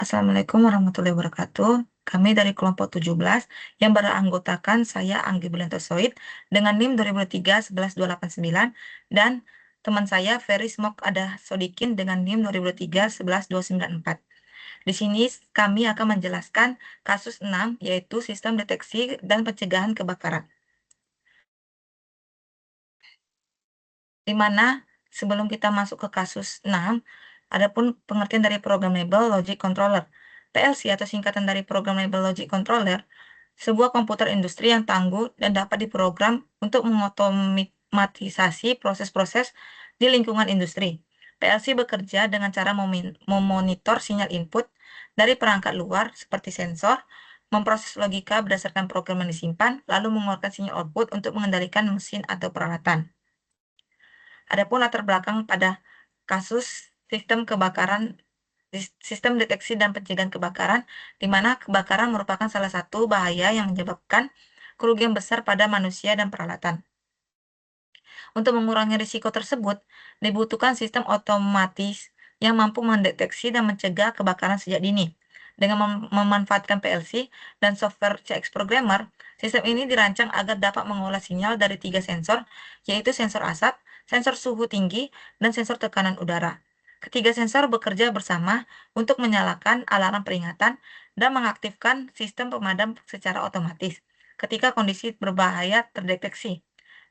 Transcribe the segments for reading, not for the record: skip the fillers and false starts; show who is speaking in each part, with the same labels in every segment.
Speaker 1: Assalamualaikum warahmatullahi wabarakatuh. Kami dari kelompok 17 yang beranggotakan saya Anggi Bulianto Soid dengan NIM 2023-11289 dan teman saya Ferry Smok Ada Sodikin dengan NIM 2023-11294. Di sini kami akan menjelaskan kasus 6 yaitu sistem deteksi dan pencegahan kebakaran. Di mana sebelum kita masuk ke kasus 6, adapun pengertian dari Programmable Logic Controller. PLC atau singkatan dari Programmable Logic Controller, sebuah komputer industri yang tangguh dan dapat diprogram untuk mengotomatisasi proses-proses di lingkungan industri. PLC bekerja dengan cara memonitor sinyal input dari perangkat luar seperti sensor, memproses logika berdasarkan program yang disimpan, lalu mengeluarkan sinyal output untuk mengendalikan mesin atau peralatan. Adapun latar belakang pada kasus sistem kebakaran, sistem deteksi dan pencegahan kebakaran, di mana kebakaran merupakan salah satu bahaya yang menyebabkan kerugian besar pada manusia dan peralatan. Untuk mengurangi risiko tersebut, dibutuhkan sistem otomatis yang mampu mendeteksi dan mencegah kebakaran sejak dini. Dengan memanfaatkan PLC dan software CX Programmer, sistem ini dirancang agar dapat mengolah sinyal dari 3 sensor, yaitu sensor asap, sensor suhu tinggi, dan sensor tekanan udara. Ketiga sensor bekerja bersama untuk menyalakan alarm peringatan dan mengaktifkan sistem pemadam secara otomatis ketika kondisi berbahaya terdeteksi.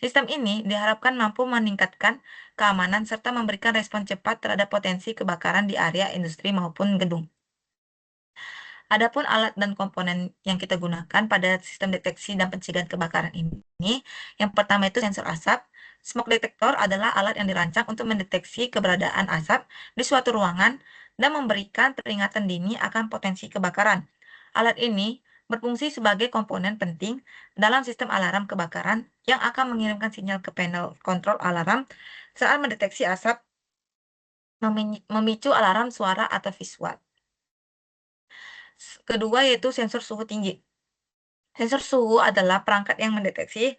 Speaker 1: Sistem ini diharapkan mampu meningkatkan keamanan serta memberikan respon cepat terhadap potensi kebakaran di area industri maupun gedung. Adapun alat dan komponen yang kita gunakan pada sistem deteksi dan pencegahan kebakaran ini, yang pertama itu sensor asap. Smoke detector adalah alat yang dirancang untuk mendeteksi keberadaan asap di suatu ruangan dan memberikan peringatan dini akan potensi kebakaran. Alat ini berfungsi sebagai komponen penting dalam sistem alarm kebakaran yang akan mengirimkan sinyal ke panel kontrol alarm saat mendeteksi asap, memicu alarm suara atau visual. Kedua yaitu sensor suhu tinggi. Sensor suhu adalah perangkat yang mendeteksi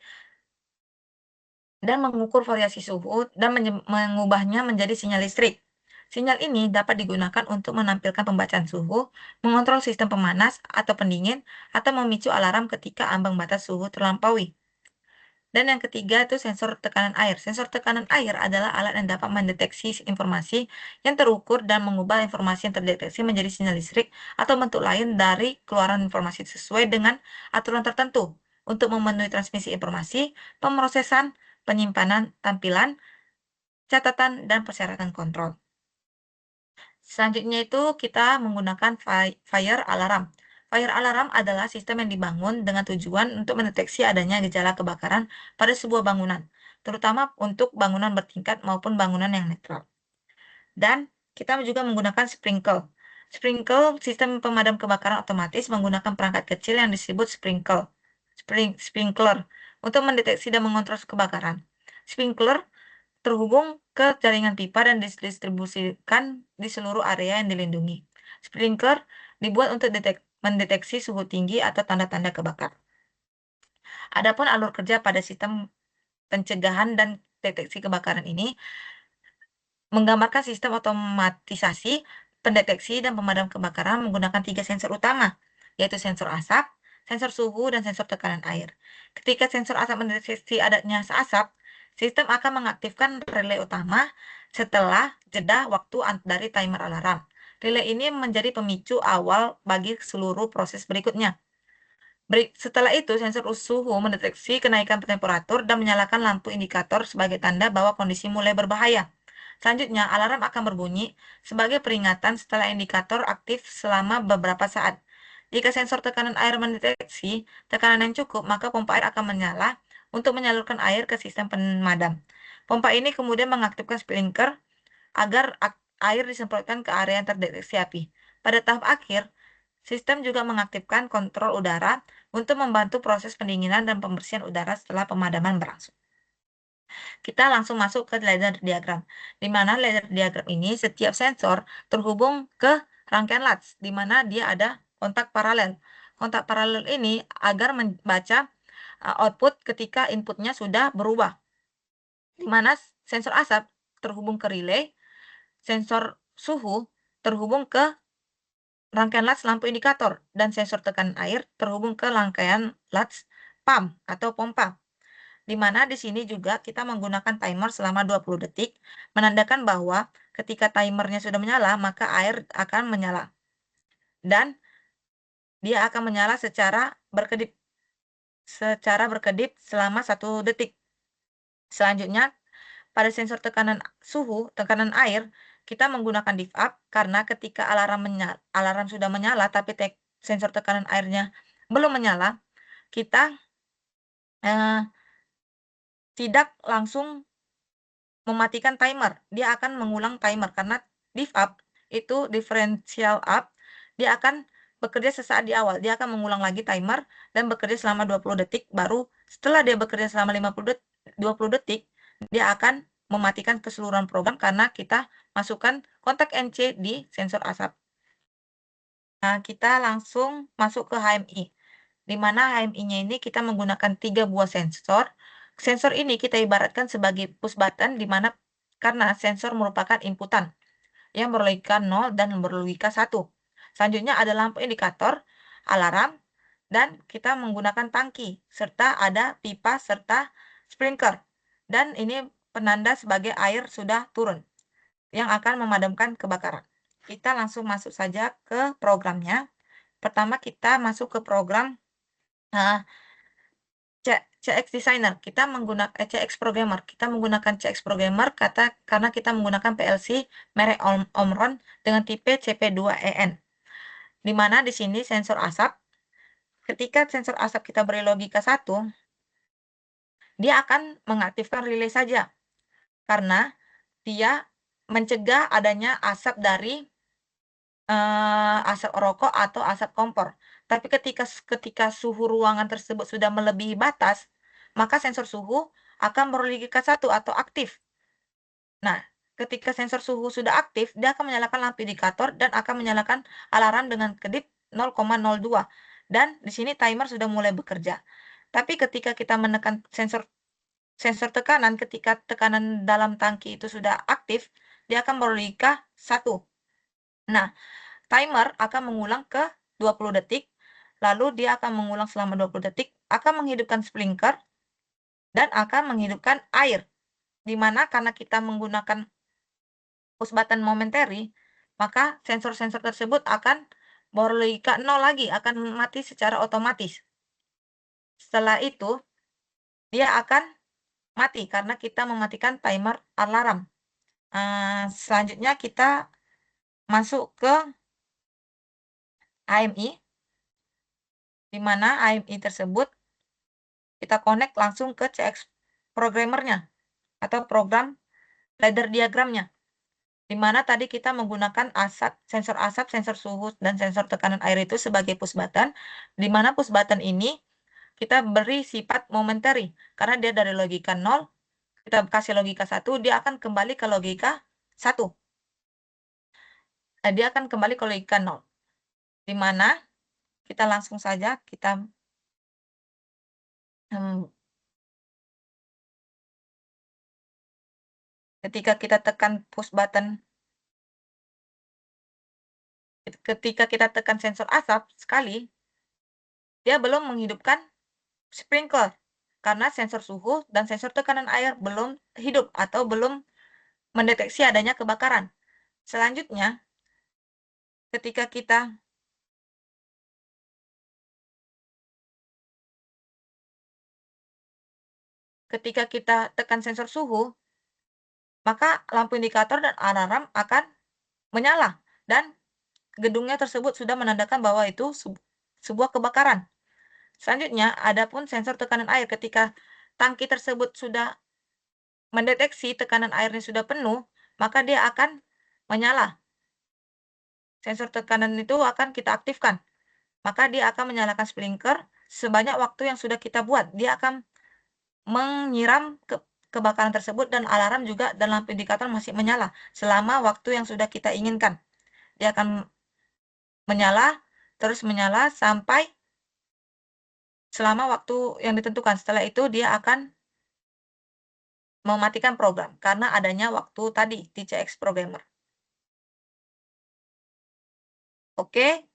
Speaker 1: dan mengukur variasi suhu dan mengubahnya menjadi sinyal listrik. Sinyal ini dapat digunakan untuk menampilkan pembacaan suhu, mengontrol sistem pemanas atau pendingin, atau memicu alarm ketika ambang batas suhu terlampaui. Dan yang ketiga itu sensor tekanan air. Sensor tekanan air adalah alat yang dapat mendeteksi informasi yang terukur dan mengubah informasi yang terdeteksi menjadi sinyal listrik atau bentuk lain dari keluaran informasi sesuai dengan aturan tertentu untuk memenuhi transmisi informasi, pemrosesan, penyimpanan, tampilan, catatan, dan persyaratan kontrol. Selanjutnya itu kita menggunakan fire alarm. Fire alarm adalah sistem yang dibangun dengan tujuan untuk mendeteksi adanya gejala kebakaran pada sebuah bangunan, terutama untuk bangunan bertingkat maupun bangunan yang netral. Dan kita juga menggunakan sprinkle. Sprinkle sistem pemadam kebakaran otomatis menggunakan perangkat kecil yang disebut sprinkler untuk mendeteksi dan mengontrol kebakaran. Sprinkler terhubung ke jaringan pipa dan didistribusikan di seluruh area yang dilindungi. Sprinkler dibuat untuk mendeteksi suhu tinggi atau tanda-tanda kebakaran. Adapun alur kerja pada sistem pencegahan dan deteksi kebakaran ini menggambarkan sistem otomatisasi, pendeteksi, dan pemadam kebakaran menggunakan 3 sensor utama, yaitu sensor asap, sensor suhu, dan sensor tekanan air. Ketika sensor asap mendeteksi adanya asap, sistem akan mengaktifkan relay utama setelah jeda waktu dari timer alarm. Relay ini menjadi pemicu awal bagi seluruh proses berikutnya. Setelah itu, sensor suhu mendeteksi kenaikan temperatur dan menyalakan lampu indikator sebagai tanda bahwa kondisi mulai berbahaya. Selanjutnya, alarm akan berbunyi sebagai peringatan setelah indikator aktif selama beberapa saat. Jika sensor tekanan air mendeteksi tekanan yang cukup, maka pompa air akan menyala untuk menyalurkan air ke sistem pemadam. Pompa ini kemudian mengaktifkan sprinkler agar air disemprotkan ke area yang terdeteksi api. Pada tahap akhir, sistem juga mengaktifkan kontrol udara untuk membantu proses pendinginan dan pembersihan udara setelah pemadaman berlangsung. Kita langsung masuk ke ladder diagram, di mana ladder diagram ini setiap sensor terhubung ke rangkaian latch, di mana dia ada kontak paralel. Kontak paralel ini agar membaca output ketika inputnya sudah berubah, di mana sensor asap terhubung ke relay, sensor suhu terhubung ke rangkaian latch lampu indikator dan sensor tekanan air terhubung ke rangkaian latch pump atau pompa. Di mana di sini juga kita menggunakan timer selama 20 detik, menandakan bahwa ketika timernya sudah menyala, maka air akan menyala. Dan dia akan menyala secara berkedip selama 1 detik. Selanjutnya, pada sensor tekanan air, kita menggunakan div up karena ketika alarm sudah menyala tapi sensor tekanan airnya belum menyala, kita eh, tidak langsung mematikan timer. Dia akan mengulang timer karena div up itu differential up, dia akan bekerja sesaat di awal. Dia akan mengulang lagi timer dan bekerja selama 20 detik, baru setelah dia bekerja selama 20 detik, dia akan mematikan keseluruhan program karena kita masukkan kontak NC di sensor asap. Nah, kita langsung masuk ke HMI. Di mana HMI-nya ini kita menggunakan 3 buah sensor. Sensor ini kita ibaratkan sebagai push button karena sensor merupakan inputan yang berlogika 0 dan berlogika 1. Selanjutnya ada lampu indikator, alarm, dan kita menggunakan tangki, serta ada pipa serta sprinkler. Dan ini penanda sebagai air sudah turun yang akan memadamkan kebakaran. Kita langsung masuk saja ke programnya. Pertama kita masuk ke program CX Designer. CX Programmer. Kita menggunakan CX Programmer karena kita menggunakan PLC merek Omron dengan tipe CP2EN. Di mana di sini sensor asap, ketika sensor asap kita beri logika 1, dia akan mengaktifkan relay saja. Karena dia mencegah adanya asap dari asap rokok atau asap kompor. Tapi ketika suhu ruangan tersebut sudah melebihi batas, maka sensor suhu akan berlogika 1 atau aktif. Nah, ketika sensor suhu sudah aktif, dia akan menyalakan lampu indikator dan akan menyalakan alarm dengan kedip 0,02. Dan di sini timer sudah mulai bekerja. Tapi ketika kita menekan sensor tekanan, ketika tekanan dalam tangki itu sudah aktif, dia akan berlogika 1. Nah, timer akan mengulang ke 20 detik, lalu dia akan mengulang selama 20 detik, akan menghidupkan sprinkler, dan akan menghidupkan air. Di mana karena kita menggunakan push button momentary, maka sensor-sensor tersebut akan berlogika 0 lagi, akan mati secara otomatis. Setelah itu, dia akan mati karena kita mematikan timer alarm. Selanjutnya kita masuk ke AMI, di mana AMI tersebut kita connect langsung ke CX programmernya atau program ladder diagramnya, di mana tadi kita menggunakan sensor asap, sensor suhu, dan sensor tekanan air itu sebagai push button, di mana push button ini kita beri sifat momentary, karena dia dari logika 0, kita kasih logika 1, dia akan kembali ke logika 1. Dia akan kembali ke logika 0, di mana kita langsung saja ketika kita tekan push button, ketika kita tekan sensor asap sekali, dia belum menghidupkan sprinkler karena sensor suhu dan sensor tekanan air belum hidup atau belum mendeteksi adanya kebakaran. Selanjutnya, ketika kita tekan sensor suhu, maka lampu indikator dan alarm akan menyala dan gedungnya tersebut sudah menandakan bahwa itu sebuah kebakaran. Selanjutnya, adapun sensor tekanan air, ketika tangki tersebut sudah mendeteksi tekanan airnya sudah penuh, maka dia akan menyala. Sensor tekanan itu akan kita aktifkan. Maka dia akan menyalakan sprinkler sebanyak waktu yang sudah kita buat. Dia akan menyiram kebakaran tersebut dan alarm juga dan lampu indikator masih menyala selama waktu yang sudah kita inginkan. Dia akan menyala, terus menyala sampai selama waktu yang ditentukan. Setelah itu dia akan mematikan program karena adanya waktu tadi di CX Programmer. Oke,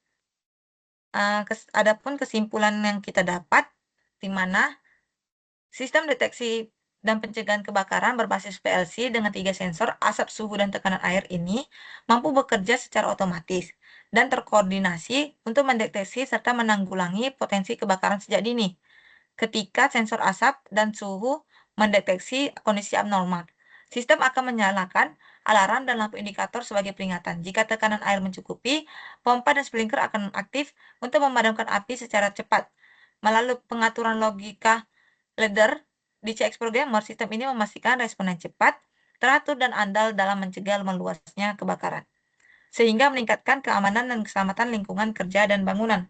Speaker 1: adapun kesimpulan yang kita dapat, di mana sistem deteksi dan pencegahan kebakaran berbasis PLC dengan 3 sensor asap, suhu, dan tekanan air ini mampu bekerja secara otomatis dan terkoordinasi untuk mendeteksi serta menanggulangi potensi kebakaran sejak dini. Ketika sensor asap dan suhu mendeteksi kondisi abnormal, sistem akan menyalakan alarm dan lampu indikator sebagai peringatan. Jika tekanan air mencukupi, pompa dan sprinkler akan aktif untuk memadamkan api secara cepat. Melalui pengaturan logika ladder di CX Programmer, sistem ini memastikan respon yang cepat, teratur, dan andal dalam mencegah meluasnya kebakaran, sehingga meningkatkan keamanan dan keselamatan lingkungan kerja dan bangunan.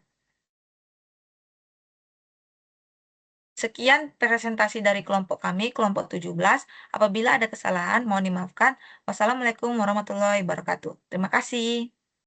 Speaker 1: Sekian presentasi dari kelompok kami, kelompok 17. Apabila ada kesalahan, mohon dimaafkan. Wassalamualaikum warahmatullahi wabarakatuh. Terima kasih.